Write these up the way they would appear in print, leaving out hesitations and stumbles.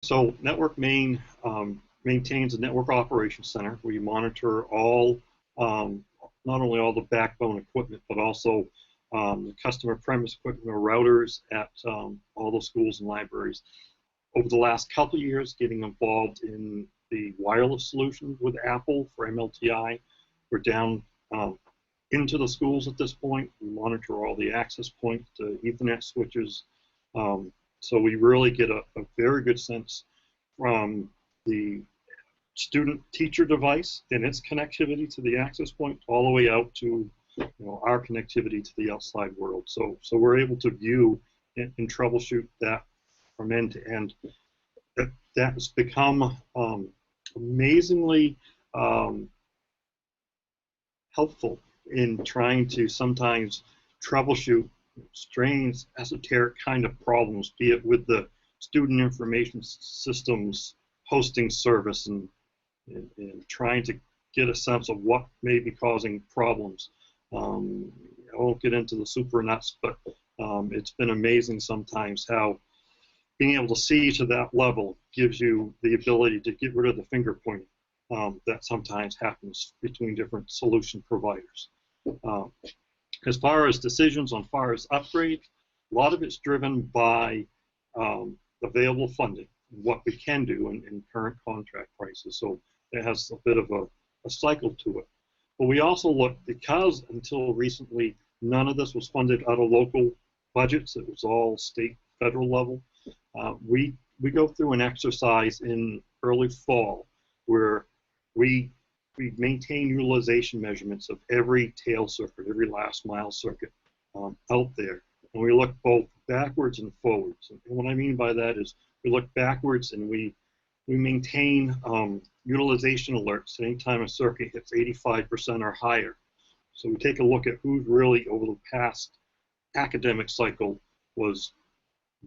So Network Maine maintains a network operations center where you monitor all, not only all the backbone equipment, but also the customer premise equipment or routers at all the schools and libraries. Over the last couple of years, getting involved in the wireless solution with Apple for MLTI. We're down into the schools at this point. We monitor all the access points, the Ethernet switches. So we really get a very good sense from the student-teacher device and its connectivity to the access point all the way out to our connectivity to the outside world. So we're able to view and troubleshoot that from end to end. That has become amazingly helpful in trying to sometimes troubleshoot strange, esoteric kind of problems, be it with the student information systems hosting service and trying to get a sense of what may be causing problems. I won't get into the super nuts, but it's been amazing sometimes how being able to see to that level gives you the ability to get rid of the finger pointing that sometimes happens between different solution providers. As far as decisions on far as upgrades, a lot of it's driven by available funding, what we can do in current contract prices. So it has a bit of a cycle to it. But we also look, because until recently, none of this was funded out of local budgets. It was all state, federal level. We go through an exercise in early fall where we maintain utilization measurements of every tail circuit, every last mile circuit out there. And we look both backwards and forwards. And what I mean by that is we look backwards and we maintain utilization alerts anytime a circuit hits 85% or higher. So we take a look at who's really, over the past academic cycle, was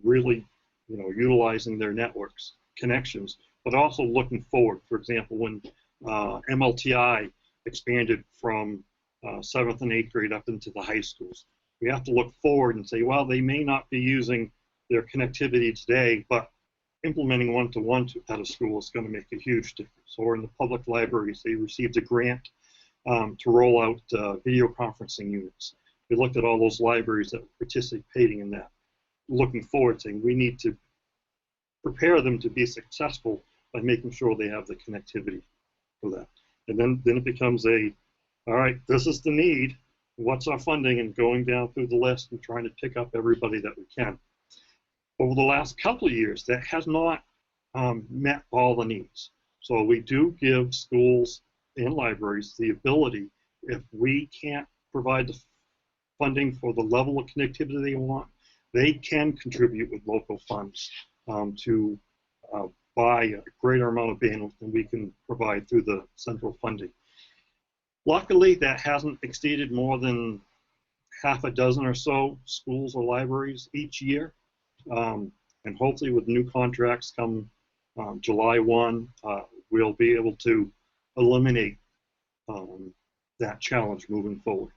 really utilizing their networks, connections, but also looking forward. For example, when MLTI expanded from 7th and 8th grade up into the high schools, we have to look forward and say, well, they may not be using their connectivity today, but implementing one-to-one at a school is going to make a huge difference. Or in the public libraries, they received a grant to roll out video conferencing units. We looked at all those libraries that were participating in that, looking forward, saying we need to prepare them to be successful by making sure they have the connectivity for that. And then it becomes all right, this is the need, what's our funding, and going down through the list and trying to pick up everybody that we can. Over the last couple of years, that has not met all the needs. So we do give schools and libraries the ability, if we can't provide the funding for the level of connectivity they want, they can contribute with local funds to buy a greater amount of bandwidth than we can provide through the central funding. Luckily, that hasn't exceeded more than half a dozen or so schools or libraries each year. And hopefully with new contracts come July 1, we'll be able to eliminate that challenge moving forward.